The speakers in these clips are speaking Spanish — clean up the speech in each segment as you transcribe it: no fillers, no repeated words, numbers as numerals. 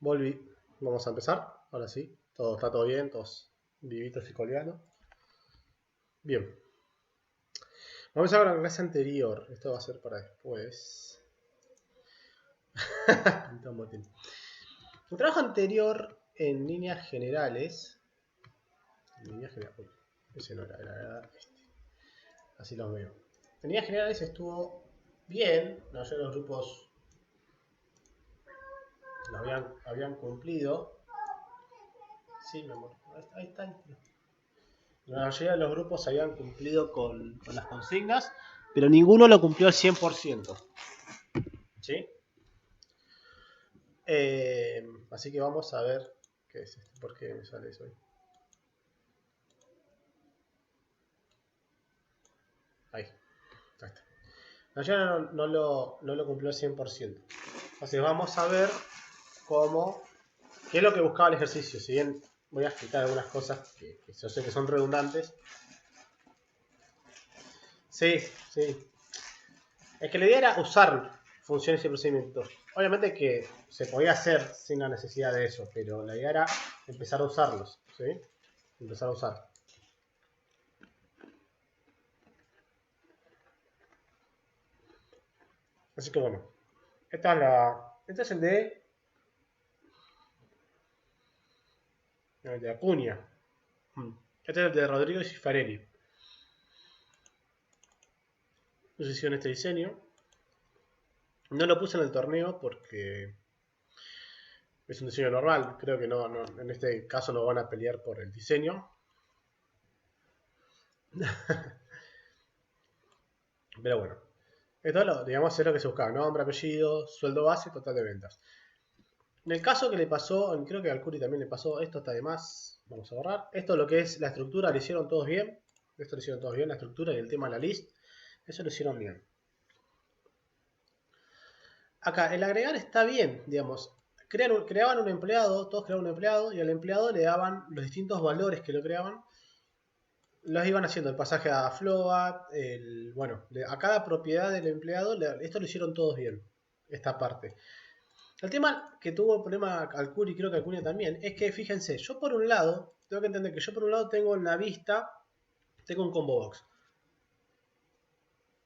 Volví. Vamos a empezar. Ahora sí. Todo está todo bien. Todos vivitos y coleanos. Bien. Vamos a ver la clase anterior. Esto va a ser para después. El trabajo anterior en líneas generales. Uy, ese no era este. Así lo veo. En líneas generales estuvo bien. La mayoría de los grupos lo habían cumplido. Sí, mi amor. Ahí está. La mayoría de los grupos habían cumplido con las consignas, pero ninguno lo cumplió al 100%. ¿Sí? Así que vamos a ver qué es esto. ¿Por qué me sale eso hoy? Ahí está. La mayoría no lo cumplió al 100%. Entonces vamos a ver qué es lo que buscaba el ejercicio. Si bien voy a explicar algunas cosas que yo sé que son redundantes. Sí. Es que la idea era usar funciones y procedimientos. Obviamente que se podía hacer sin la necesidad de eso, pero la idea era empezar a usarlos, ¿sí? Empezar a usar. Así que bueno, este es el de Acuña. Este es el de Rodrigo y Cifarelli. No sé si en este diseño. No lo puse en el torneo porque es un diseño normal. Creo que no, en este caso no van a pelear por el diseño. Pero bueno, esto digamos es lo que se buscaba: nombre, apellido, sueldo base, total de ventas. En el caso que le pasó, creo que al Curi también le pasó, esto está de más, vamos a borrar. Esto lo que es la estructura, lo hicieron todos bien. Esto lo hicieron todos bien, la estructura y el tema de la list. Eso lo hicieron bien. Acá, el agregar está bien, digamos. Creaban un empleado, todos creaban un empleado, y al empleado le daban los distintos valores que lo creaban. Los iban haciendo el pasaje a float, bueno, a cada propiedad del empleado, esto lo hicieron todos bien, esta parte. El tema que tuvo el problema Alcuri, creo que Acuña también, es que fíjense, yo por un lado, tengo que entender que yo por un lado tengo en la vista, tengo un combo box.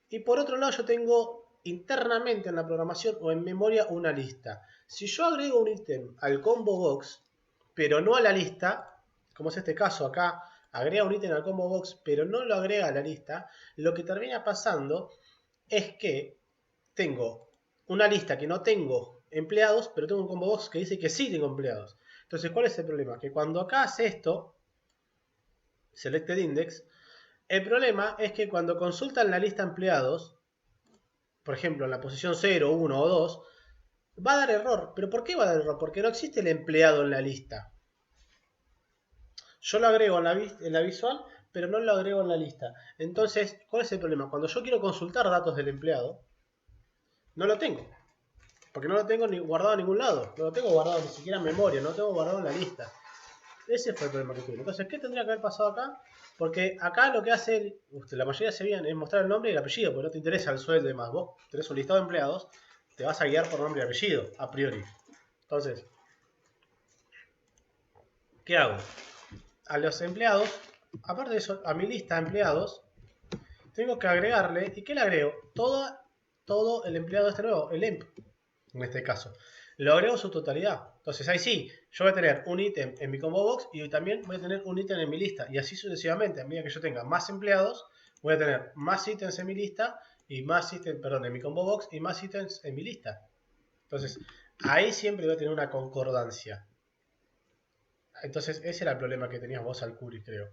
Y por otro lado yo tengo internamente en la programación o en memoria una lista. Si yo agrego un ítem al combo box, pero no a la lista, como es este caso acá, agrega un ítem al combo box, pero no lo agrega a la lista, lo que termina pasando es que tengo una lista que no tengo empleados, pero tengo un combo box que dice que sí tengo empleados. Entonces, ¿cuál es el problema? Que cuando acá hace esto, selected index, el problema es que cuando consultan la lista empleados, por ejemplo, en la posición 0, 1 o 2, va a dar error. ¿Pero por qué va a dar error? Porque no existe el empleado en la lista. Yo lo agrego en la visual, pero no lo agrego en la lista. Entonces, ¿cuál es el problema? Cuando yo quiero consultar datos del empleado, no lo tengo. Porque no lo tengo ni guardado en ningún lado. No lo tengo guardado ni siquiera en memoria. No lo tengo guardado en la lista. Ese fue el problema que tuve. Entonces, ¿qué tendría que haber pasado acá? Porque acá lo que hace la mayoría se bien es mostrar el nombre y el apellido, porque no te interesa el sueldo y demás. Vos tenés un listado de empleados, te vas a guiar por nombre y apellido, a priori. Entonces, ¿qué hago? A los empleados, aparte de eso, a mi lista de empleados, tengo que agregarle, ¿y qué le agrego? Todo el empleado este nuevo, el emp, en este caso. Lo agrego en su totalidad. Entonces ahí sí, yo voy a tener un ítem en mi combo box y también voy a tener un ítem en mi lista. Y así sucesivamente, a medida que yo tenga más empleados, voy a tener más ítems en mi lista y más ítems, perdón, en mi combo box y más ítems en mi lista. Entonces, ahí siempre voy a tener una concordancia. Entonces, ese era el problema que tenías vos al Curi, creo.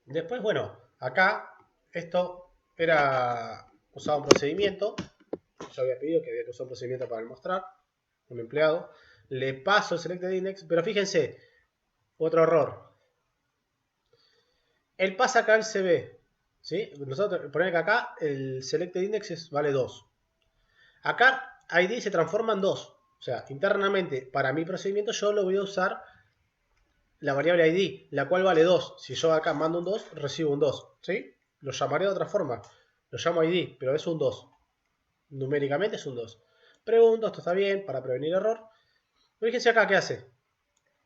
Después, bueno, acá esto era usado un procedimiento. Yo había pedido que había que usar un procedimiento para mostrar un empleado. Le paso el selected index, pero fíjense, otro error. Él pasa acá el CB, ¿sí? Nosotros ponemos que acá el selected index vale 2. Acá ID se transforma en 2. O sea, internamente para mi procedimiento yo lo voy a usar la variable ID, la cual vale 2. Si yo acá mando un 2, recibo un 2, ¿sí? Lo llamaré de otra forma. Lo llamo ID, pero es un 2. Numéricamente es un 2. Pregunto, esto está bien, para prevenir error. Fíjense acá, ¿qué hace?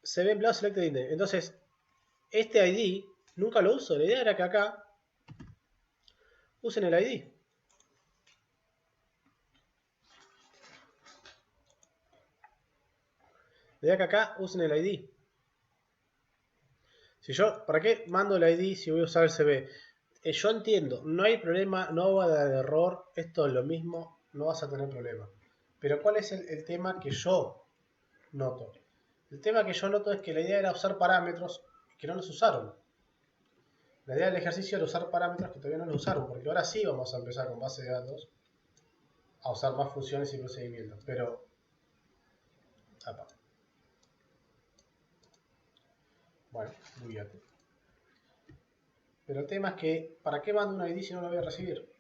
Se ve empleado selected index. Entonces, este ID nunca lo uso. La idea era que acá usen el ID. La idea que acá usen el ID. Si yo, ¿para qué mando el ID si voy a usar el CB? Yo entiendo, no hay problema, no va a dar error, esto es lo mismo, no vas a tener problema. Pero ¿cuál es el tema que yo noto? El tema que yo noto es que la idea era usar parámetros que no los usaron. La idea del ejercicio era usar parámetros que todavía no los usaron, porque ahora sí vamos a empezar con base de datos a usar más funciones y procedimientos. Pero, bueno, bugueate. Pero el tema es que, ¿para qué mando un ID si no lo voy a recibir?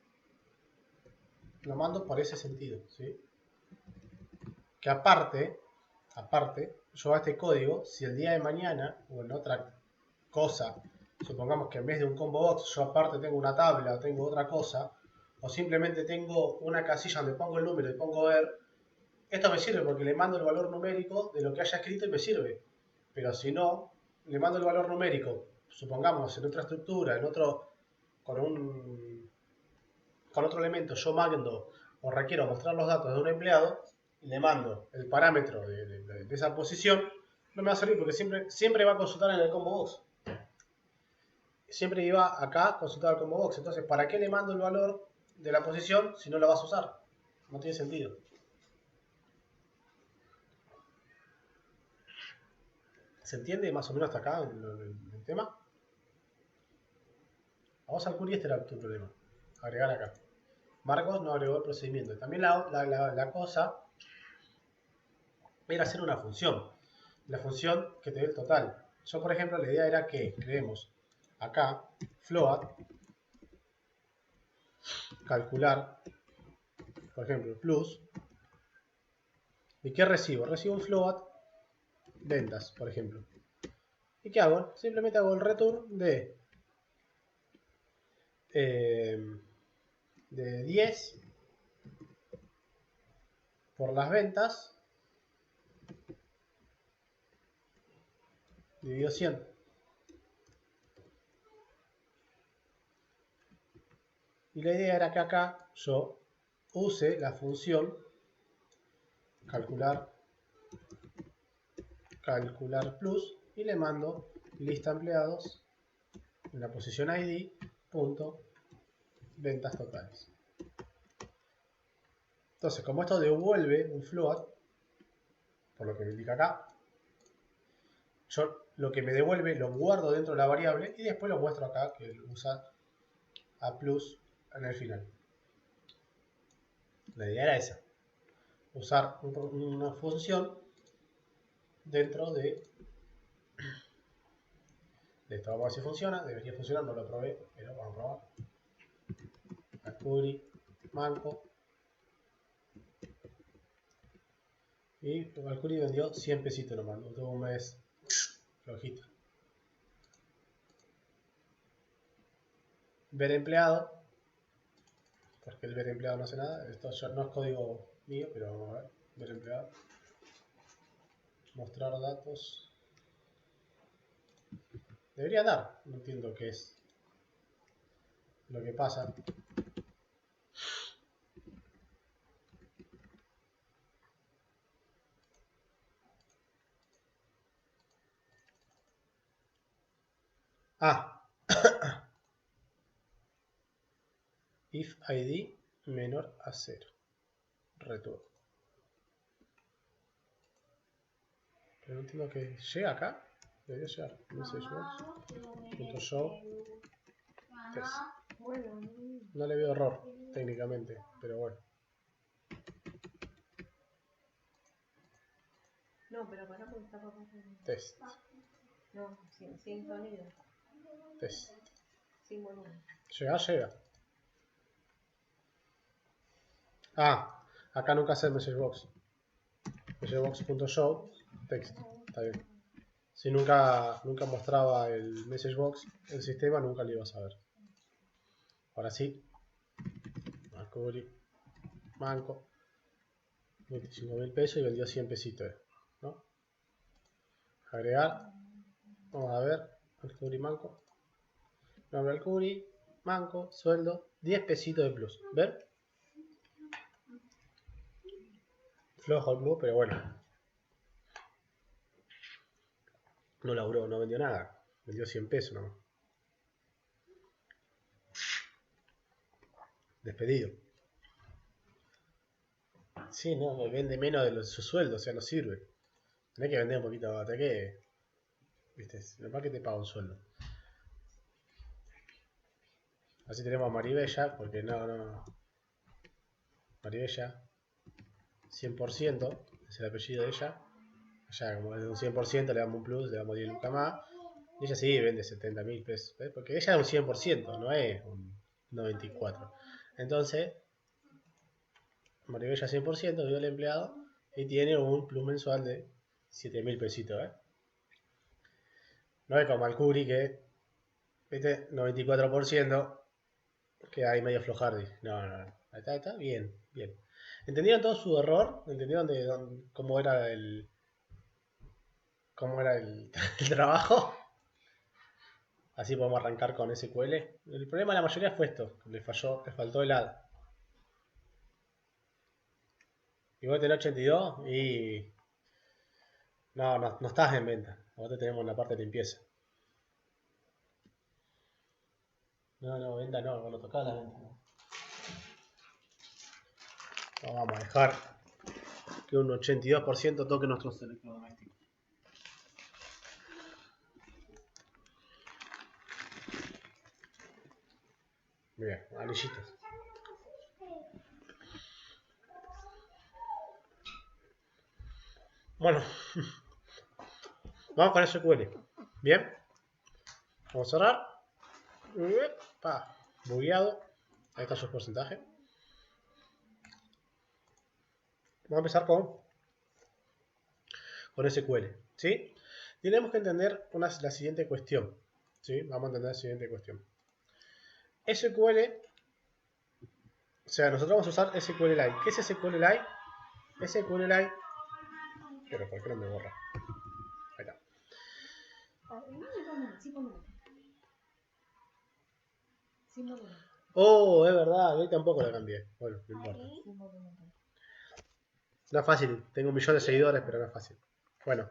Lo mando por ese sentido, ¿sí? Que aparte, yo a este código, si el día de mañana o en otra cosa, supongamos que en vez de un combo box yo aparte tengo una tabla o tengo otra cosa, o simplemente tengo una casilla donde pongo el número y pongo ver, esto me sirve porque le mando el valor numérico de lo que haya escrito y me sirve. Pero si no, le mando el valor numérico, supongamos en otra estructura, en otro, con otro elemento, yo mando o requiero mostrar los datos de un empleado, y le mando el parámetro de esa posición, no me va a servir porque siempre va a consultar en el combo box. Siempre iba acá a consultar el combo box. Entonces, ¿para qué le mando el valor de la posición si no la vas a usar? No tiene sentido. ¿Se entiende más o menos hasta acá el tema? Vamos al query, este era tu problema. Agregar acá. Marcos no agregó el procedimiento. También la cosa era hacer una función. La función que te dé el total. Yo, por ejemplo, la idea era que creemos acá float, calcular, por ejemplo, plus. ¿Y qué recibo? Recibo un float ventas, por ejemplo. ¿Y qué hago? Simplemente hago el return de 10 por las ventas dividido 100. Y la idea era que acá yo use la función calcular plus y le mando lista empleados en la posición id punto ventas totales. Entonces, como esto devuelve un float, por lo que me indica acá, yo lo que me devuelve lo guardo dentro de la variable y después lo muestro acá que usa a plus en el final. La idea era esa, usar una función dentro de esto. Vamos a ver si funciona, debería funcionar, no lo probé, pero vamos a probar. Alcuri, Manco. Y Alcuri vendió 100 pesitos nomás, no tuvo un mes flojito. Ver empleado, porque el ver empleado no hace nada. Esto ya no es código mío, pero vamos a ver. Ver empleado. Mostrar datos. Debería dar, no entiendo qué es lo que pasa. Ah, if id menor a 0. Return. Pero no entiendo que llega acá. Debería llegar. Messagebox.show. Test. No le veo error técnicamente, pero bueno. No, pero para porque está pasando. Test. No, sin sonido. Test. Sin volumen. Llega. Ah, acá nunca hace el messagebox. Messagebox.show text. Está bien. Si nunca mostraba el messagebox, el sistema nunca lo ibas a ver. Ahora sí. Manco. 25.000 pesos y vendió 100 pesitos. ¿no? Agregar. Vamos a ver. Alcuri manco. Nombre Alcuri, manco, sueldo, 10 pesitos de plus. ¿Ver? Flojo el plus, pero bueno. No laburó, no vendió nada. Vendió 100 pesos nomás. Despedido. Sí, no, vende menos de su sueldo, o sea, no sirve. Tenés que vender un poquito, tenés que. Viste, normal que te paga un sueldo. Así tenemos a Maribella, porque no. Maribella, 100%, es el apellido de ella. Allá, como es de un 100%, le damos un plus, le damos 10 lucas más. Y ella sí vende 70.000 pesos, ¿ves? Porque ella es un 100%, no es un 94%. Entonces, Maribella 100%, dio el empleado, y tiene un plus mensual de 7.000 pesitos, ¿eh? No es como Alcuri que, ¿viste? 94%, que hay medio flojardi. No. Está bien, bien. ¿Entendieron todo su error? ¿Entendieron cómo era el el trabajo? Así podemos arrancar con SQL. El problema de la mayoría fue esto, le faltó el add. Y vos tenés 82 y no estás en venta. Ahora te tenemos en la parte de limpieza. No, venta no, cuando tocaba la venta. No, vamos a dejar que un 82% toque nuestros electrodomésticos. Bien, anillitos. Bueno, vamos con SQL. Bien, vamos a cerrar. Bugueado. Ahí está su porcentaje. Vamos a empezar con SQL. ¿Sí? Tenemos que entender la siguiente cuestión. ¿Sí? Vamos a entender la siguiente cuestión. SQL, o sea, nosotros vamos a usar SQLite. ¿Qué es SQLite? SQLite. Pero ¿por qué no me borra? Ahí está. Oh, es verdad, hoy tampoco la cambié. Bueno, no importa. No es fácil, tengo 1 millón de seguidores, pero no es fácil. Bueno,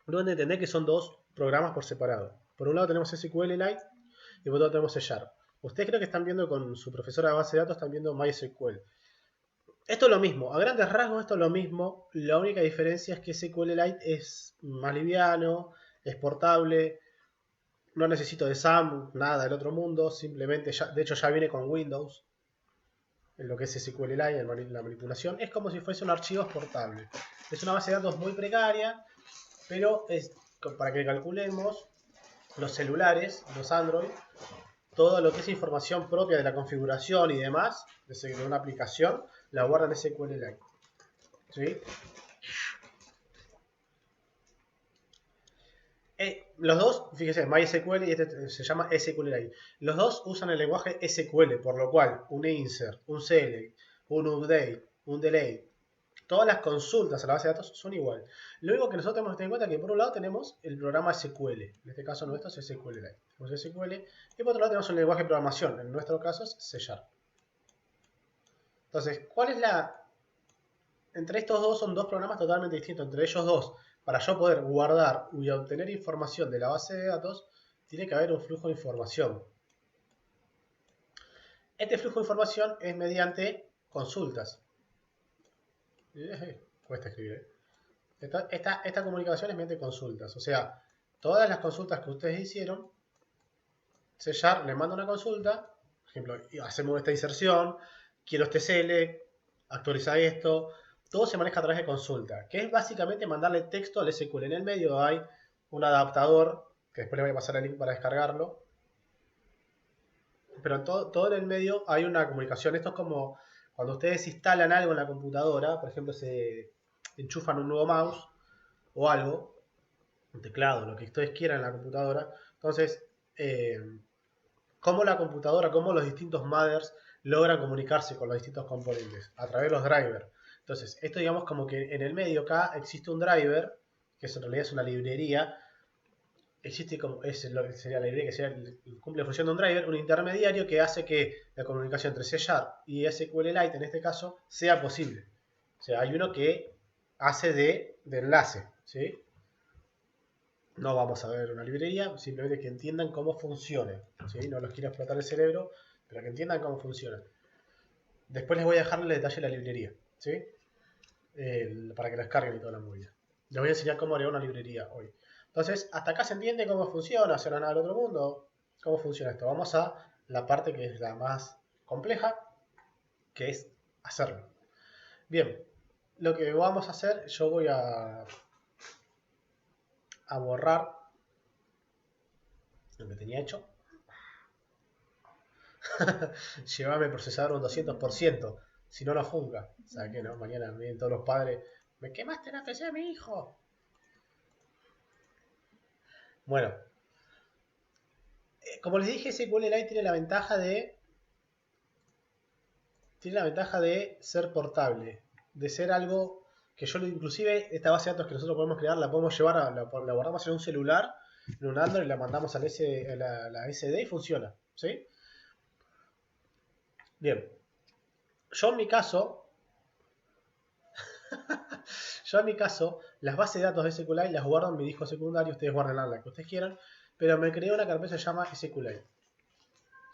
luego de entender que son dos programas por separado. Por un lado tenemos SQLite y por otro lado tenemos C#. Ustedes creo que están viendo con su profesora de base de datos, están viendo MySQL. Esto es lo mismo, a grandes rasgos esto es lo mismo, la única diferencia es que SQLite es más liviano, es portable, no necesito de SAM, nada del otro mundo, simplemente, de hecho ya viene con Windows, en lo que es SQLite, la manipulación, es como si fuese un archivo exportable. Es una base de datos muy precaria, pero es para que calculemos los celulares, los Android, todo lo que es información propia de la configuración y demás, de una aplicación, la guarda en SQLite. ¿Sí? Los dos, fíjense, MySQL y este se llama SQLite. Los dos usan el lenguaje SQL, por lo cual un insert, un select, un update, un delete, todas las consultas a la base de datos son igual. Lo único que nosotros tenemos que tener en cuenta es que por un lado tenemos el programa SQL, en este caso nuestro es SQLite. Tenemos SQL y por otro lado tenemos un lenguaje de programación, en nuestro caso es C#. Entonces, ¿cuál es la...? Entre estos dos son dos programas totalmente distintos. Entre ellos dos, para yo poder guardar y obtener información de la base de datos, tiene que haber un flujo de información. Este flujo de información es mediante consultas. Cuesta escribir. Esta comunicación es mediante consultas. O sea, todas las consultas que ustedes hicieron, C# le manda una consulta. Por ejemplo, hacemos esta inserción, quiero este select, actualiza esto. Todo se maneja a través de consulta, que es básicamente mandarle texto al SQL. En el medio hay un adaptador, que después le voy a pasar el link para descargarlo. Pero en todo en el medio hay una comunicación. Esto es como cuando ustedes instalan algo en la computadora, por ejemplo, se enchufan un nuevo mouse o algo, un teclado, lo que ustedes quieran en la computadora. Entonces, cómo la computadora, cómo los distintos mothers logran comunicarse con los distintos componentes a través de los drivers. Entonces, esto digamos como que en el medio acá existe un driver, que en realidad es una librería. Existe como, sería la librería que sería cumple la función de un driver, un intermediario que hace que la comunicación entre C# y SQLite en este caso sea posible. O sea, hay uno que hace de enlace, ¿sí? No vamos a ver una librería, simplemente que entiendan cómo funciona, ¿sí? No los quiero explotar el cerebro, pero que entiendan cómo funciona. Después les voy a dejar el detalle de la librería, ¿sí? Para que la descarguen y toda la movida. Les voy a enseñar cómo agregar una librería hoy. Entonces, hasta acá se entiende cómo funciona, hacer nada del otro mundo, cómo funciona esto. Vamos a la parte que es la más compleja, que es hacerlo. Bien, lo que vamos a hacer, yo voy a borrar lo que tenía hecho. Llevame el procesador un 200%, si no, no funga. ¿Sabes qué? No? Mañana vienen todos los padres, me quemaste la PC a mi hijo. Bueno, como les dije, SQLite tiene la ventaja de ser portable, de ser algo que yo inclusive esta base de datos que nosotros podemos crear la podemos llevar la guardamos en un celular, en un Android, la mandamos a la SD y funciona, ¿sí? Bien, yo en mi caso las bases de datos de SQLite las guardo en mi disco secundario, ustedes guarden la que ustedes quieran, pero me creé una carpeta que se llama SQLite,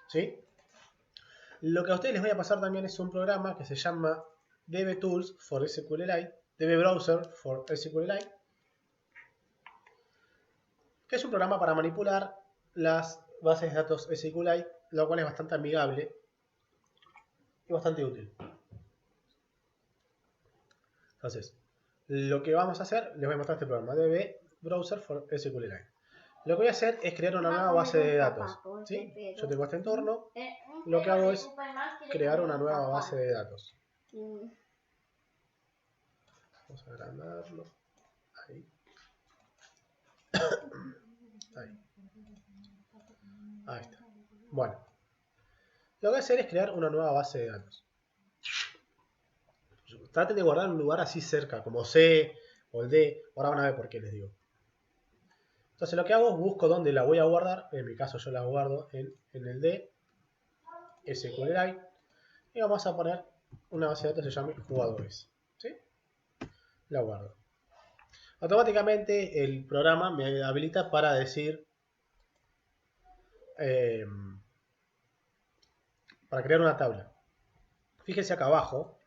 ¿sí? Lo que a ustedes les voy a pasar también es un programa que se llama DBTools for SQLite, DBBrowser for SQLite, que es un programa para manipular las bases de datos SQLite, lo cual es bastante amigable y bastante útil. Entonces, lo que vamos a hacer, les voy a mostrar este programa, DBBrowser for SQLite. Lo que voy a hacer es crear una nueva base de datos, ¿sí? Yo tengo este entorno, lo que hago es crear una nueva base de datos. Vamos a agrandarlo. Ahí. Ahí. Ahí está. Bueno, lo que voy a hacer es crear una nueva base de datos. Traten de guardar un lugar así cerca, como C o el D. Ahora van a ver por qué les digo. Entonces lo que hago es busco dónde la voy a guardar. En mi caso yo la guardo en el D, SQLite. Y vamos a poner una base de datos que se llame jugadores. ¿Sí? La guardo. Automáticamente el programa me habilita para decir, para crear una tabla. Fíjense acá abajo,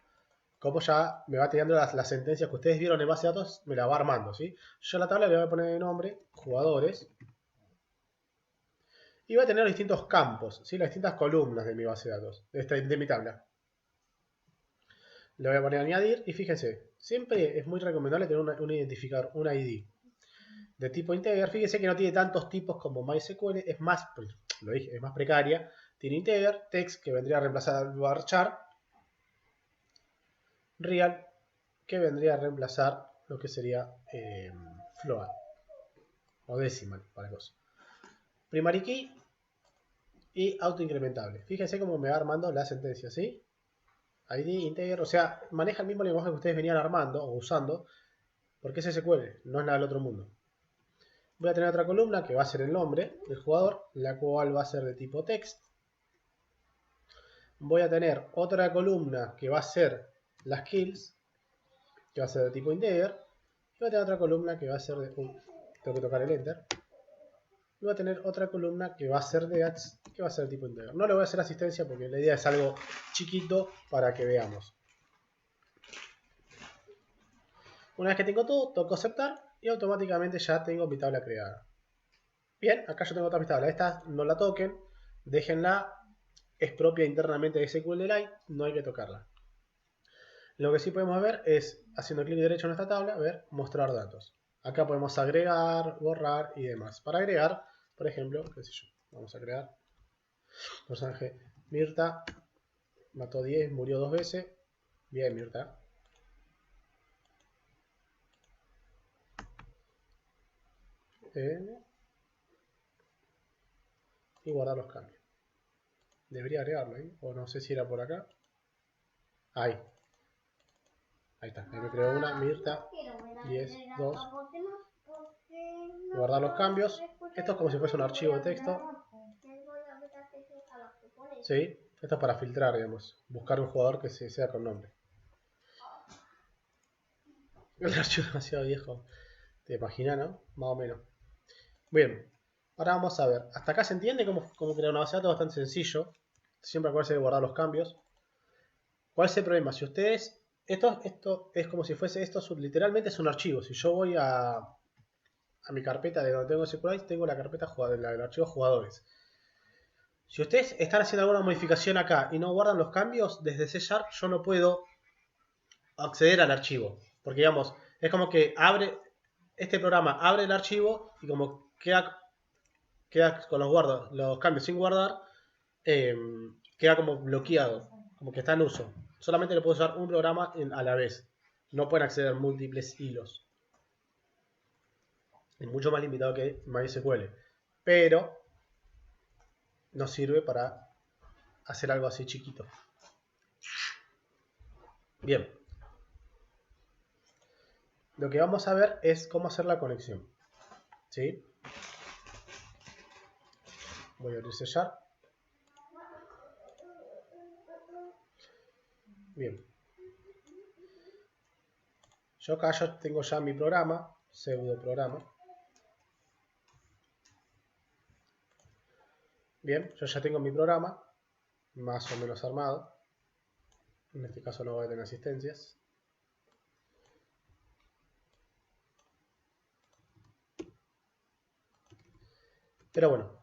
como ya me va teniendo las sentencias que ustedes vieron en base de datos, me la va armando, ¿sí? Yo a la tabla le voy a poner de nombre jugadores y va a tener distintos campos, ¿sí? Las distintas columnas de mi base de datos, de mi tabla. Le voy a poner añadir y fíjense, siempre es muy recomendable tener un identificador, un ID de tipo integer. Fíjense que no tiene tantos tipos como MySQL, es más, lo dije, es más precaria. Tiene integer, text, que vendría a reemplazar al varchar, real, que vendría a reemplazar lo que sería float o decimal para cosas. Primary key y autoincrementable. Fíjense cómo me va armando la sentencia, ¿sí? ID, integer, o sea, maneja el mismo lenguaje que ustedes venían armando o usando, porque es SQL, no es nada del otro mundo. Voy a tener otra columna que va a ser el nombre del jugador, la cual va a ser de tipo text. Voy a tener otra columna que va a ser las kills, que va a ser de tipo integer. Y voy a tener otra columna que va a ser de... tengo que tocar el enter. Y voy a tener otra columna que va a ser de ads, que va a ser de tipo integer. No le voy a hacer asistencia porque la idea es algo chiquito para que veamos. Una vez que tengo todo, toco aceptar y automáticamente ya tengo mi tabla creada. Bien, acá yo tengo otra mi tabla. Esta no la toquen, déjenla, es propia internamente de SQLite, no hay que tocarla. Lo que sí podemos ver es, haciendo clic derecho en esta tabla, ver mostrar datos. Acá podemos agregar, borrar y demás. Para agregar, por ejemplo, qué sé yo, vamos a crear personaje Mirta, mató 10, murió 2 veces. Bien, Mirta. Y guardar los cambios. Debería agregarlo ahí, o no sé si era por acá. Ahí. Ahí está, ahí me creo una, Mirta, 10, 2. Guardar los cambios. Esto es como si fuese un archivo de texto. ¿Sí? Esto es para filtrar, digamos. Buscar un jugador que sea con nombre. El archivo es demasiado viejo. Te imaginas, ¿no? Más o menos. Bien. Ahora vamos a ver. Hasta acá se entiende cómo crear una base de datos bastante sencillo. Siempre acuérdense de guardar los cambios. ¿Cuál es el problema? Si ustedes... Esto es como si fuese... Esto literalmente es un archivo. Si yo voy a mi carpeta de donde tengo SQLite, tengo la carpeta del archivo jugadores. Si ustedes están haciendo alguna modificación acá y no guardan los cambios, desde C# yo no puedo acceder al archivo. Porque digamos, es como que este programa abre el archivo y como queda con los cambios sin guardar, queda como bloqueado, como que está en uso. Solamente lo puede usar un programa a la vez. No pueden acceder múltiples hilos. Es mucho más limitado que MySQL. Pero nos sirve para hacer algo así chiquito. Bien. Lo que vamos a ver es cómo hacer la conexión. ¿Sí? Voy a abrir C#. Bien. Yo acá tengo ya mi programa, pseudo programa. Bien, yo ya tengo mi programa, más o menos armado. En este caso no voy a tener asistencias. Pero bueno,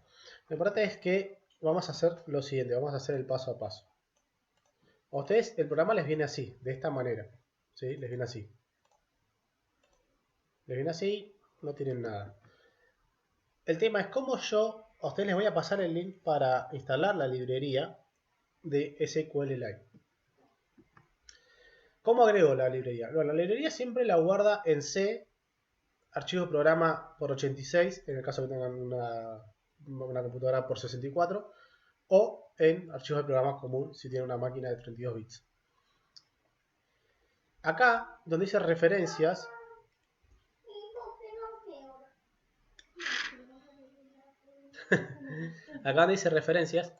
lo importante es que vamos a hacer lo siguiente, vamos a hacer el paso a paso. A ustedes el programa les viene así, de esta manera. ¿Sí? Les viene así. Les viene así, no tienen nada. El tema es cómo a ustedes les voy a pasar el link para instalar la librería de SQLite. ¿Cómo agrego la librería? Bueno, la librería siempre la guarda en C, archivo programa por 86, en el caso que tengan una computadora por 64, o en archivos de programa común si tienen una máquina de 32 bits. Acá, donde dice referencias, acá donde dice referencias,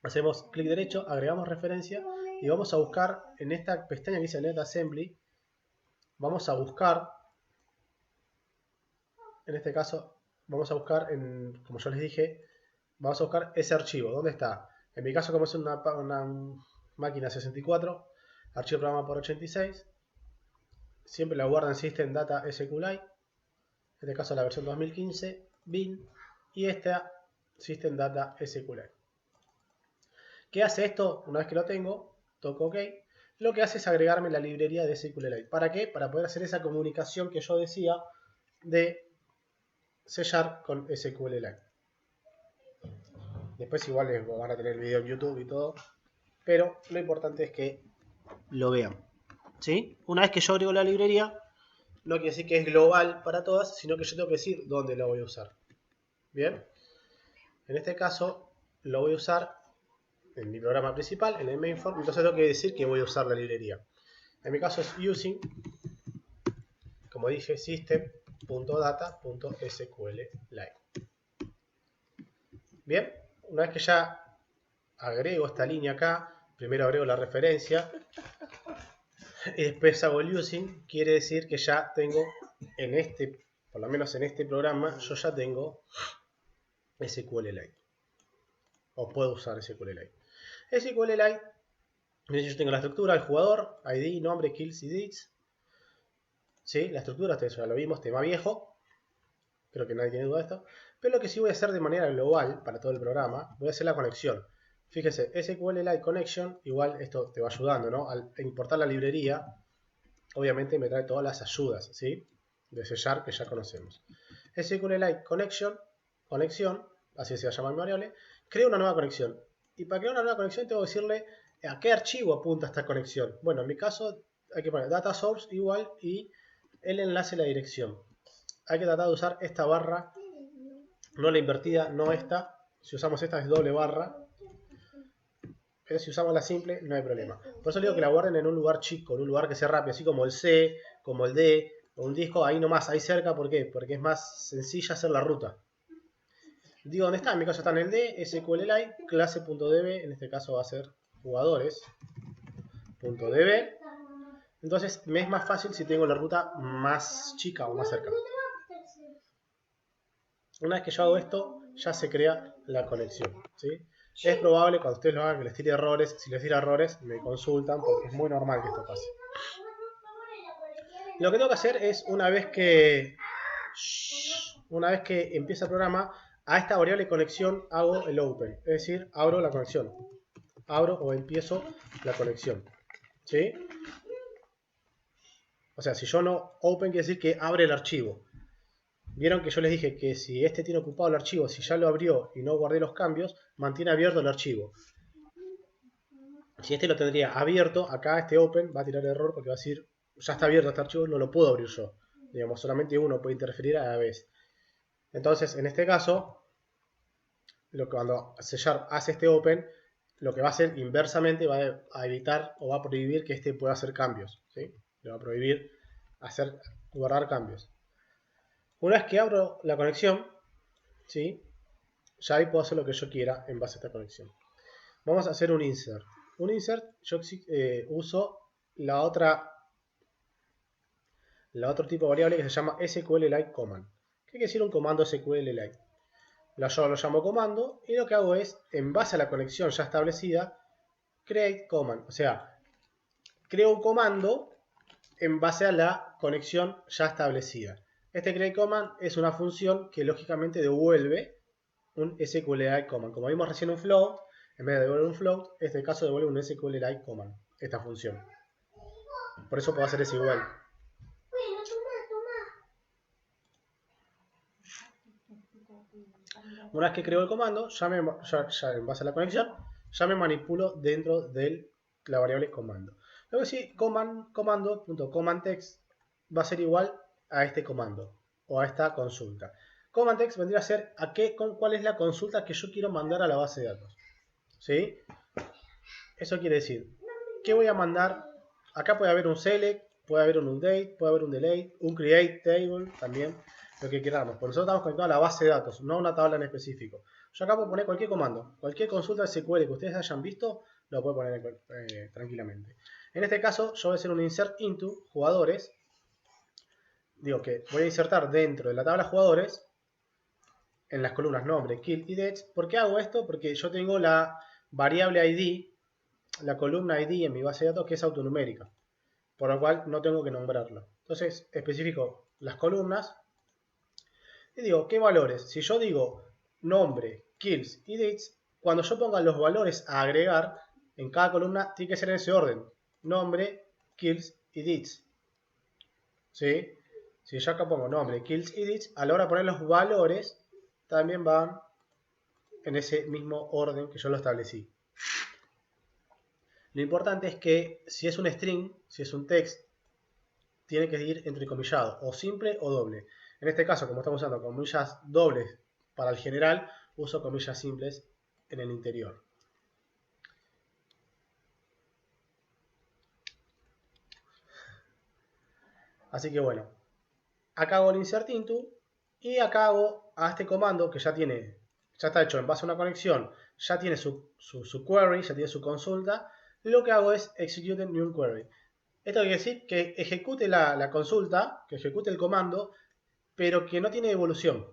hacemos clic derecho, agregamos referencia y vamos a buscar en esta pestaña que dice NetAssembly, vamos a buscar, en este caso, vamos a buscar, como yo les dije, vamos a buscar ese archivo. ¿Dónde está? En mi caso, como es una máquina 64, archivo programa por 86, siempre la guardo en System Data SQLite, en este caso la versión 2015, bin, y esta System Data SQLite. ¿Qué hace esto? Una vez que lo tengo, toco OK. Lo que hace es agregarme la librería de SQLite. ¿Para qué? Para poder hacer esa comunicación que yo decía de C# con SQLite. Después igual van a tener el video en YouTube y todo. Pero lo importante es que lo vean. ¿Sí? Una vez que yo agrego la librería, no quiere decir que es global para todas, sino que yo tengo que decir dónde lo voy a usar. Bien. En este caso lo voy a usar en mi programa principal, en el mainform, entonces tengo que decir que voy a usar la librería. En mi caso es using, como dije, system.data.sqlite. Bien, una vez que ya agrego esta línea acá, primero agrego la referencia y después hago el using, quiere decir que ya tengo en por lo menos en este programa, yo ya tengo SQLite. O puedo usar SQLite. SQLite, yo tengo la estructura, el jugador, ID, nombre, kills y digits. ¿Sí? La estructura, ya lo vimos, tema viejo. Creo que nadie tiene duda de esto. Pero lo que sí voy a hacer de manera global para todo el programa, voy a hacer la conexión. Fíjese, SQLite Connection, igual esto te va ayudando, ¿no? Al importar la librería, obviamente me trae todas las ayudas, ¿sí? De C# que ya conocemos. SQLite conexión, así se va a llamar mi variable, creo una nueva conexión. Y para crear una nueva conexión tengo que decirle a qué archivo apunta esta conexión. Bueno, en mi caso hay que poner data source igual y el enlace a la dirección. Hay que tratar de usar esta barra, no la invertida, no esta. Si usamos esta es doble barra. Pero si usamos la simple, no hay problema. Por eso digo que la guarden en un lugar chico, en un lugar que sea rápido, así como el C, como el D, o un disco, ahí nomás, ahí cerca. ¿Por qué? Porque es más sencilla hacer la ruta. Digo, ¿dónde está? En mi caso está en el D, SQLite, clase.db, en este caso va a ser jugadores.db. Entonces me es más fácil si tengo la ruta más chica o más cerca. Una vez que yo hago esto, ya se crea la conexión, ¿sí? Es probable cuando ustedes lo hagan que les tire errores. Si les tira errores, me consultan porque es muy normal que esto pase. Lo que tengo que hacer es, una vez que empieza el programa, a esta variable conexión hago el open. Es decir, abro la conexión. Abro o empiezo la conexión, ¿sí? O sea, si yo no open, quiere decir que abre el archivo. Vieron que yo les dije que si este tiene ocupado el archivo, si ya lo abrió y no guardé los cambios, mantiene abierto el archivo. Si este lo tendría abierto, acá este open va a tirar error porque va a decir, ya está abierto este archivo, no lo puedo abrir yo. Digamos, solamente uno puede interferir a la vez. Entonces, en este caso, cuando C# hace este open, lo que va a hacer inversamente va a evitar o va a prohibir que este pueda hacer cambios, ¿sí? Le va a prohibir guardar cambios. Una vez que abro la conexión, ¿sí? Ya ahí puedo hacer lo que yo quiera en base a esta conexión. Vamos a hacer un insert. Un insert, yo uso la otro tipo de variable que se llama SQLite command. ¿Qué quiere decir un comando SQLite? Yo lo llamo comando y lo que hago es, en base a la conexión ya establecida, create command. O sea, creo un comando en base a la conexión ya establecida. Este create command es una función que lógicamente devuelve un SQLite command. Como vimos recién un float, en vez de devolver un float, en este caso devuelve un SQLite command, esta función. Por eso puedo hacer es igual. Una vez que creo el comando, ya en base a la conexión, ya me manipulo dentro de la variable comando. Luego sí, comando.comandText va a ser igual a este comando o a esta consulta. CommandText vendría a ser cuál es la consulta que yo quiero mandar a la base de datos. ¿Sí? Eso quiere decir, ¿qué voy a mandar? Acá puede haber un select, puede haber un update, puede haber un delete, un create table también, lo que queramos. Por nosotros estamos conectados a la base de datos, no a una tabla en específico. Yo acá puedo poner cualquier comando, cualquier consulta de SQL que ustedes hayan visto, lo puedo poner tranquilamente. En este caso, yo voy a hacer un insert into jugadores. Digo que voy a insertar dentro de la tabla jugadores, en las columnas nombre, kill y deaths. ¿Por qué hago esto? Porque yo tengo la variable ID, la columna ID en mi base de datos, que es autonumérica, por lo cual no tengo que nombrarlo. Entonces especifico las columnas y digo, ¿qué valores? Si yo digo nombre, kills y dates, cuando yo ponga los valores a agregar en cada columna, tiene que ser en ese orden: nombre, kills y dates. ¿Sí? Si yo acá pongo nombre, kills y dates, a la hora de poner los valores también van en ese mismo orden que yo lo establecí. Lo importante es que si es un string, si es un text, tiene que ir entrecomillado, o simple o doble. En este caso, como estamos usando comillas dobles para el general, uso comillas simples en el interior. Así que bueno, acá hago el insert into y acá hago a este comando que ya está hecho en base a una conexión, ya tiene su query, ya tiene su consulta. Lo que hago es execute new query. Esto quiere decir que ejecute la consulta, que ejecute el comando, pero que no tiene devolución.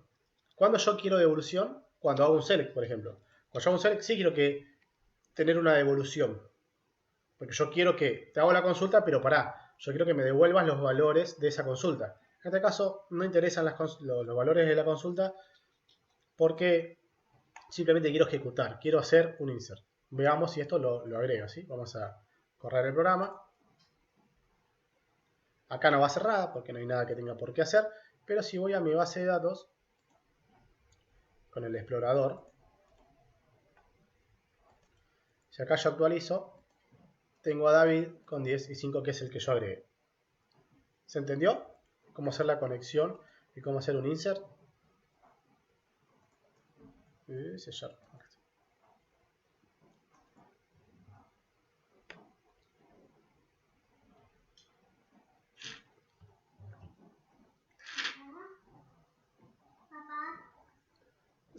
¿Cuándo yo quiero devolución? Cuando hago un select, por ejemplo. Cuando yo hago un select sí quiero tener una devolución. Porque yo quiero que te hago la consulta, pero yo quiero que me devuelvas los valores de esa consulta. En este caso no interesan los valores de la consulta porque simplemente quiero ejecutar, quiero hacer un insert. Veamos si esto lo agrega, ¿sí? Vamos a correr el programa. Acá no va a hacer nada porque no hay nada que tenga por qué hacer, pero si voy a mi base de datos con el explorador, si acá yo actualizo, tengo a David con 10 y 5, que es el que yo agregué. ¿Se entendió? Cómo hacer la conexión y cómo hacer un insert.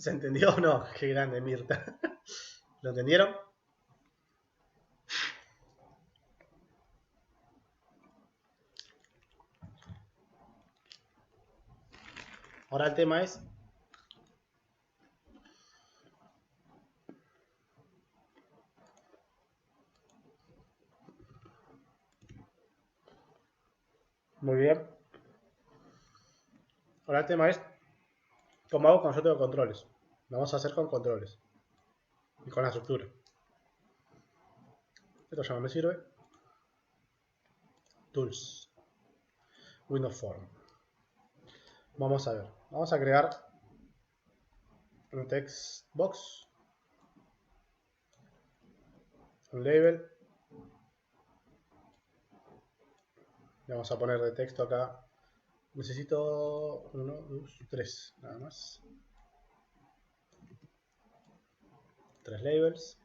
¿Se entendió o no? Qué grande, Mirta. ¿Lo entendieron? Ahora el tema es... Muy bien. Ahora el tema es... ¿Cómo hago cuando yo tengo controles? Lo vamos a hacer con controles. Y con la estructura. Esto ya no me sirve. Tools. Windows Form. Vamos a ver. Vamos a crear un text box. Un label. Le vamos a poner de texto acá. Necesito 1, 2, 3. Nada más. 3 labels.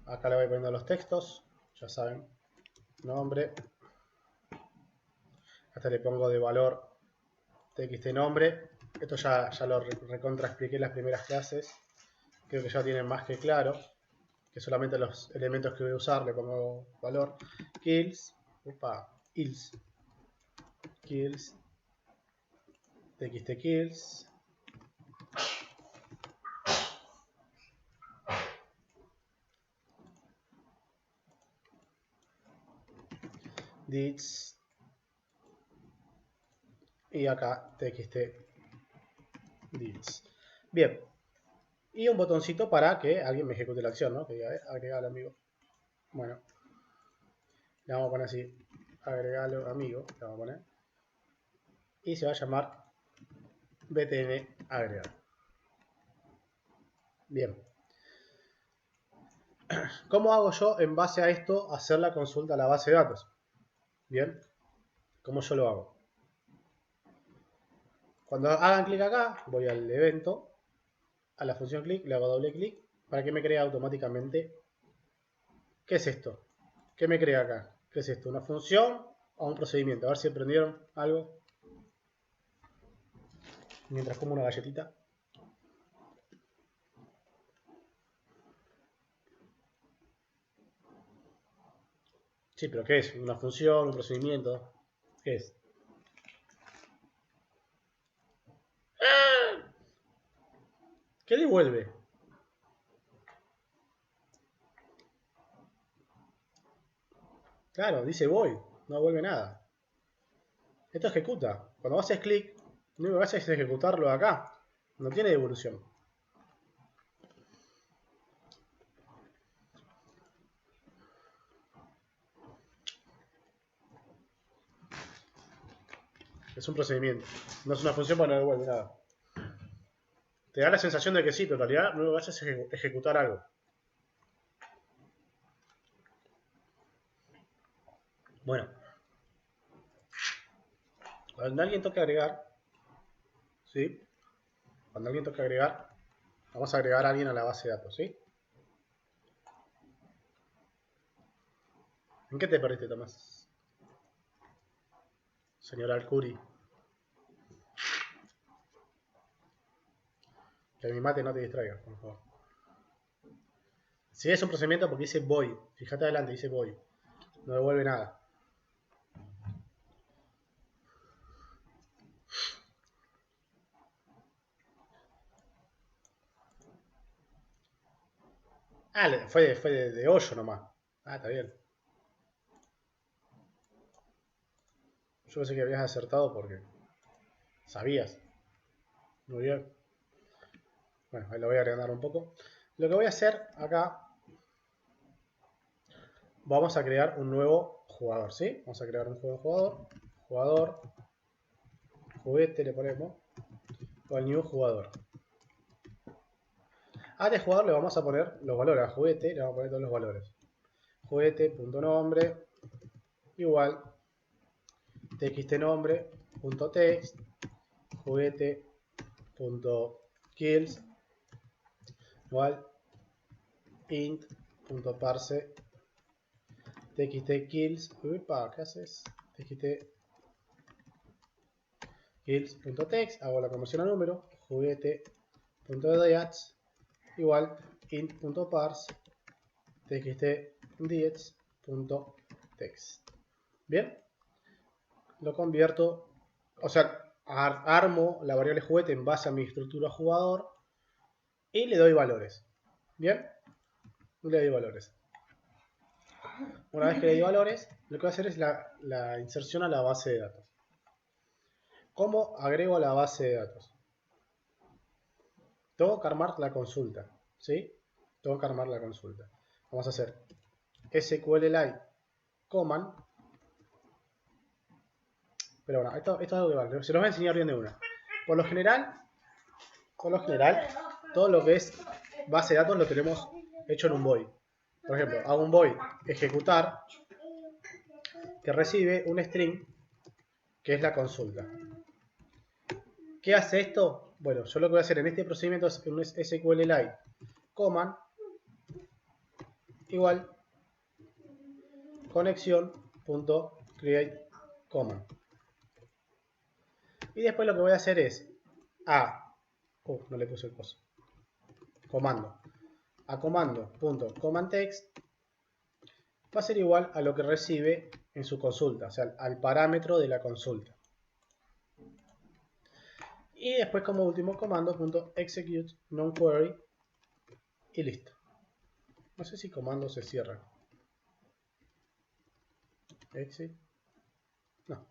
Acá le voy poniendo los textos. Ya saben. Nombre. Hasta le pongo de valor txt nombre. Esto ya lo recontra expliqué en las primeras clases. Creo que ya tienen más que claro. Que solamente los elementos que voy a usar le pongo valor. Kills. Ills. Kills. Txt kills. Dits. Y acá txt dits. Bien. Y un botoncito para que alguien me ejecute la acción, ¿no? Que diga, agregar amigo. Bueno. Le vamos a poner así. Agregarlo amigo. Le vamos a poner. Y se va a llamar btn agregar. Bien. ¿Cómo hago yo en base a esto hacer la consulta a la base de datos? Bien. ¿Cómo yo lo hago? Cuando hagan clic acá, voy al evento, a la función clic, le hago doble clic para que me crea automáticamente. ¿Qué es esto? ¿Qué me crea acá? ¿Qué es esto? ¿Una función o un procedimiento? A ver si aprendieron algo. Mientras como una galletita. Sí, pero ¿qué es? ¿Una función? ¿Un procedimiento? ¿Qué es? ¿Qué devuelve? Claro, dice voy, no devuelve nada. Esto ejecuta. Cuando haces clic, lo único que hace es ejecutarlo acá. No tiene devolución. Es un procedimiento. No es una función porque no devuelve nada. Te da la sensación de que sí, pero en realidad lo único que hace es ejecutar algo. Bueno. Cuando alguien toque agregar, ¿sí? Cuando alguien toque agregar, vamos a agregar a alguien a la base de datos, ¿sí? ¿En qué te perdiste, Tomás? Señor Alcuri. Que mi mate no te distraiga, por favor. Si es un procedimiento porque dice voy. Fíjate adelante, dice voy. No devuelve nada. Ah, fue de hoyo nomás. Ah, está bien. Yo pensé que habías acertado porque sabías. Muy bien. Bueno, ahí lo voy a agrandar un poco. Lo que voy a hacer acá, vamos a crear un nuevo jugador, ¿sí? Vamos a crear un nuevo jugador. Jugador. Juguete le ponemos. O el new jugador. A este jugador le vamos a poner los valores a juguete, le vamos a poner todos los valores. Juguete.nombre igual txtnombre.text juguete.kills igual int.parse txtkills. Upa, ¿qué haces? txtkills.text, hago la conversión a número, juguete.deats igual int.parse txt.deats.text. Bien, lo convierto, o sea, armo la variable juguete en base a mi estructura jugador y le doy valores. Bien, le doy valores. Una vez que le doy valores, lo que voy a hacer es la inserción a la base de datos. ¿Cómo agrego a la base de datos? Tengo que armar la consulta, ¿sí? Tengo que armar la consulta. Vamos a hacer SQLite command. Pero bueno, esto es algo que vale. Se los voy a enseñar bien de una. Por lo general, todo lo que es base de datos lo tenemos hecho en un void. Por ejemplo, hago un void ejecutar que recibe un string que es la consulta. ¿Qué hace esto? Bueno, yo lo que voy a hacer en este procedimiento es un SQLite command igual conexión.create command. Y después lo que voy a hacer es no le puse el coso. Comando. A comando.comandText va a ser igual a lo que recibe en su consulta, o sea, al parámetro de la consulta. Y después como último comando.execute nonQuery y listo. No sé si comando se cierra. Exit. No.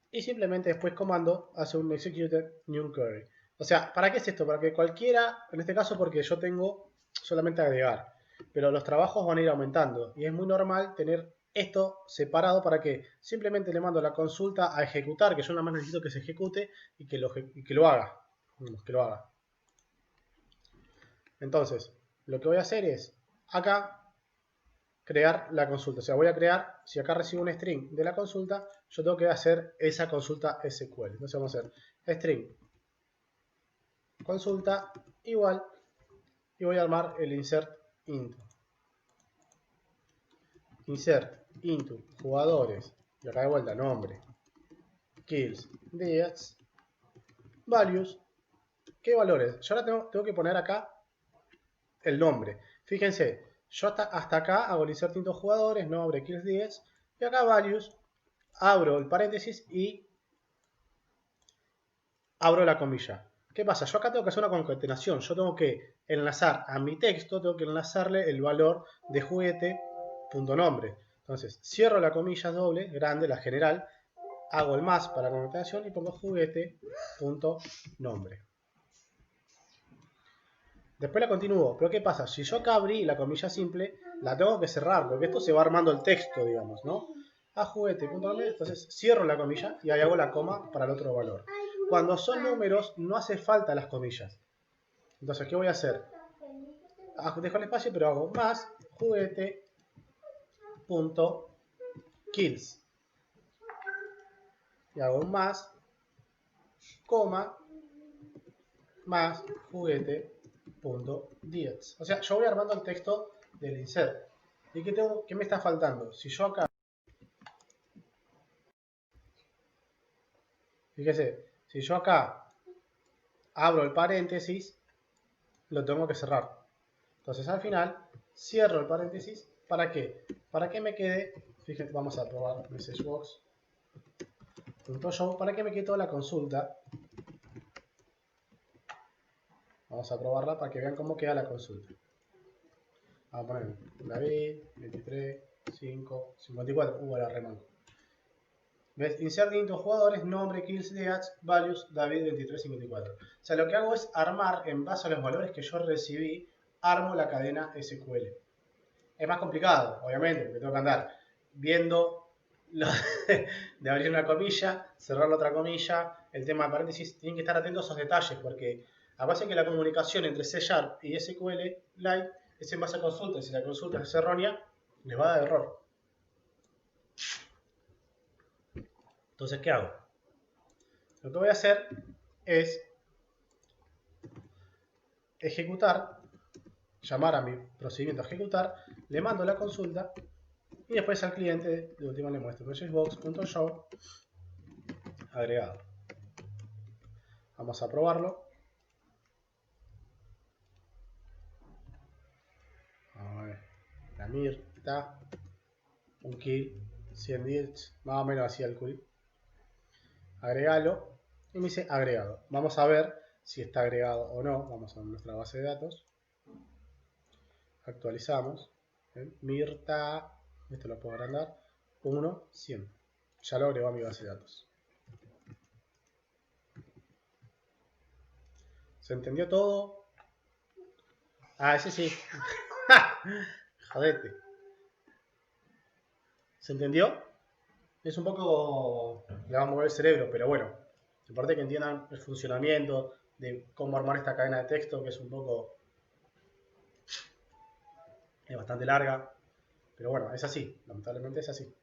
Y simplemente después comando hace un execute nonQuery. O sea, ¿para qué es esto? Para que cualquiera, en este caso porque yo tengo solamente agregar, pero los trabajos van a ir aumentando y es muy normal tener esto separado para que simplemente le mando la consulta a ejecutar, que yo nada más necesito que se ejecute y que lo haga. Entonces, lo que voy a hacer es acá crear la consulta. O sea, voy a crear, si acá recibo un string de la consulta, yo tengo que hacer esa consulta SQL. Entonces vamos a hacer string consulta igual y voy a armar el insert into. Insert into jugadores y acá de vuelta nombre kills días values. ¿Qué valores? Yo ahora tengo que poner acá el nombre. Fíjense, yo hasta acá hago el insert into jugadores, nombre kills días y acá values, abro el paréntesis y abro la comilla. ¿Qué pasa? Yo acá tengo que hacer una concatenación. Yo tengo que enlazar a mi texto, tengo que enlazarle el valor de juguete.nombre. Entonces, cierro la comilla doble, grande, la general, hago el más para la concatenación y pongo juguete.nombre. Después la continúo. Pero ¿qué pasa? Si yo acá abrí la comilla simple, la tengo que cerrar, porque esto se va armando el texto, digamos, ¿no? A juguete.nombre, entonces cierro la comilla y ahí hago la coma para el otro valor. Cuando son números, no hace falta las comillas. Entonces, ¿qué voy a hacer? Dejo el espacio, pero hago más juguete.kills. Y hago un más, coma, más juguete.deats. O sea, yo voy armando el texto del insert. ¿Y qué me está faltando? Si yo acá... Fíjese, si yo acá abro el paréntesis, lo tengo que cerrar. Entonces al final cierro el paréntesis. ¿Para qué? Para que me quede, fíjense, vamos a probar messagebox.show para que me quede toda la consulta. Vamos a probarla para que vean cómo queda la consulta. Vamos a poner David, 23, 5, 54. La remango. ¿Ves? Insert into jugadores, nombre, kills, días, values, David 2354. O sea, lo que hago es armar, en base a los valores que yo recibí, armo la cadena SQL. Es más complicado, obviamente, porque tengo que andar viendo de abrir una comilla, cerrar la otra comilla, el tema de paréntesis. Tienen que estar atentos a esos detalles, porque a base de que la comunicación entre C# y SQLite es en base a consulta. Si la consulta es errónea, les va a dar error. Entonces, ¿qué hago? Lo que voy a hacer es ejecutar, llamar a mi procedimiento a ejecutar, le mando la consulta y después al cliente de última le muestro messagebox.show agregado. Vamos a probarlo. A ver. La Mirta. Un kill. 100 bits. Más o menos así el kill. Agregalo. Y me dice agregado. Vamos a ver si está agregado o no. Vamos a nuestra base de datos. Actualizamos. ¿Ven? Mirta. Esto lo puedo agrandar. 1, 100. Ya lo agregó a mi base de datos. ¿Se entendió todo? Ah, ese sí. Jodete. ¿Se entendió? Es un poco... Le va a mover el cerebro, pero bueno. Aparte que entiendan el funcionamiento de cómo armar esta cadena de texto, que es un poco... Es bastante larga. Pero bueno, es así. Lamentablemente es así.